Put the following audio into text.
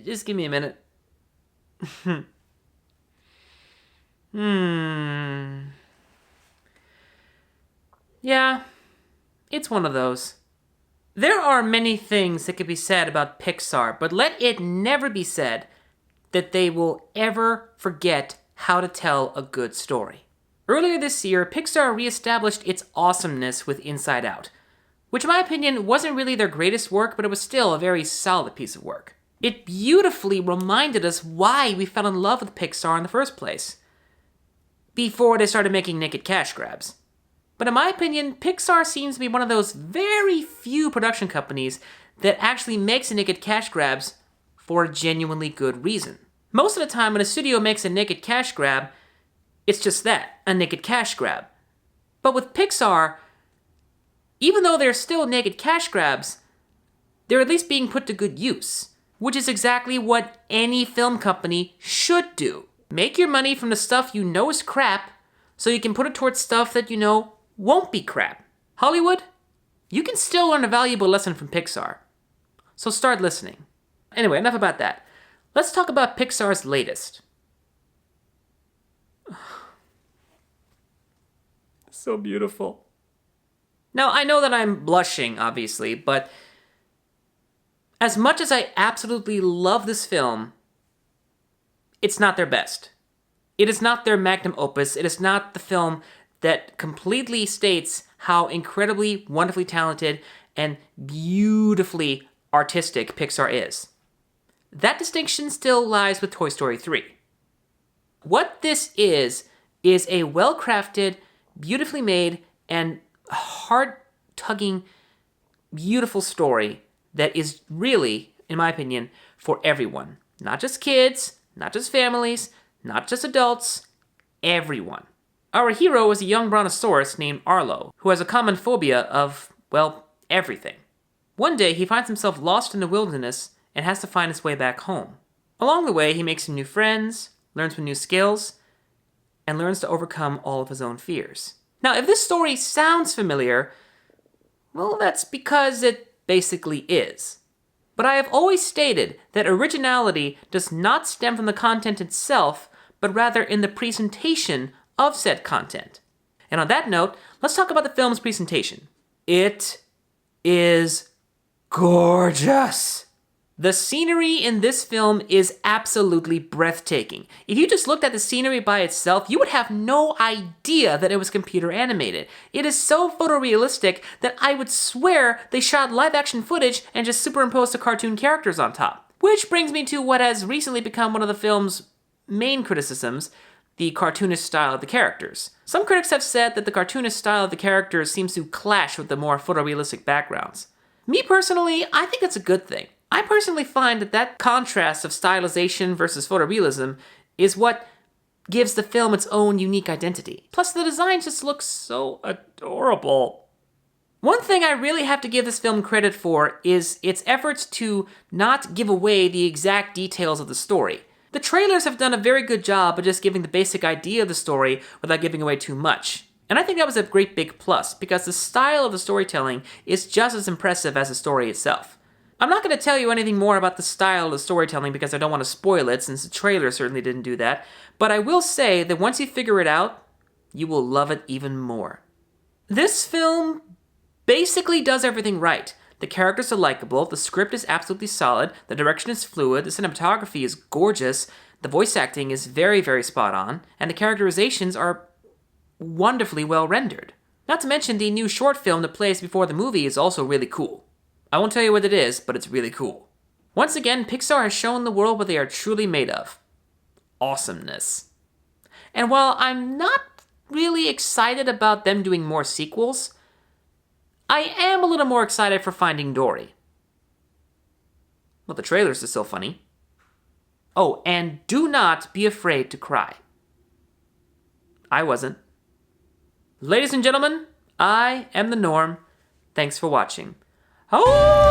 Just give me a minute. Yeah, it's one of those. There are many things that could be said about Pixar, but let it never be said that they will ever forget how to tell a good story. Earlier this year, Pixar reestablished its awesomeness with Inside Out, which in my opinion wasn't really their greatest work, but it was still a very solid piece of work. It beautifully reminded us why we fell in love with Pixar in the first place, before they started making naked cash grabs. But in my opinion, Pixar seems to be one of those very few production companies that actually makes naked cash grabs for a genuinely good reason. Most of the time when a studio makes a naked cash grab, it's just that, a naked cash grab. But with Pixar, even though they're still naked cash grabs, they're at least being put to good use, which is exactly what any film company should do. Make your money from the stuff you know is crap, so you can put it towards stuff that you know won't be crap. Hollywood, you can still learn a valuable lesson from Pixar. So start listening. Anyway, enough about that. Let's talk about Pixar's latest. So beautiful. Now, I know that I'm blushing, obviously, but as much as I absolutely love this film, it's not their best. It is not their magnum opus. It is not the film that completely states how incredibly, wonderfully talented and beautifully artistic Pixar is. That distinction still lies with Toy Story 3. What this is a well-crafted, beautifully made, and heart-tugging, beautiful story that is really, in my opinion, for everyone. Not just kids, not just families, not just adults, everyone. Our hero is a young brontosaurus named Arlo, who has a common phobia of, well, everything. One day, he finds himself lost in the wilderness and has to find his way back home. Along the way, he makes some new friends, learns some new skills, and learns to overcome all of his own fears. Now, if this story sounds familiar, well, that's because it basically is. But I have always stated that originality does not stem from the content itself, but rather in the presentation of said content. And on that note, let's talk about the film's presentation. It is gorgeous. The scenery in this film is absolutely breathtaking. If you just looked at the scenery by itself, you would have no idea that it was computer animated. It is so photorealistic that I would swear they shot live action footage and just superimposed the cartoon characters on top. Which brings me to what has recently become one of the film's main criticisms, the cartoonish style of the characters. Some critics have said that the cartoonish style of the characters seems to clash with the more photorealistic backgrounds. Me personally, I think it's a good thing. I personally find that contrast of stylization versus photorealism is what gives the film its own unique identity. Plus, the design just looks so adorable. One thing I really have to give this film credit for is its efforts to not give away the exact details of the story. The trailers have done a very good job of just giving the basic idea of the story without giving away too much. And I think that was a great big plus, because the style of the storytelling is just as impressive as the story itself. I'm not going to tell you anything more about the style of the storytelling because I don't want to spoil it, since the trailer certainly didn't do that, but I will say that once you figure it out, you will love it even more. This film basically does everything right. The characters are likable, the script is absolutely solid, the direction is fluid, the cinematography is gorgeous, the voice acting is very, very spot on, and the characterizations are wonderfully well rendered. Not to mention the new short film that plays before the movie is also really cool. I won't tell you what it is, but it's really cool. Once again, Pixar has shown the world what they are truly made of. Awesomeness. And while I'm not really excited about them doing more sequels, I am a little more excited for Finding Dory. Well, the trailers are still funny. Oh, and do not be afraid to cry. I wasn't. Ladies and gentlemen, I am TheNorm. Thanks for watching. Oh!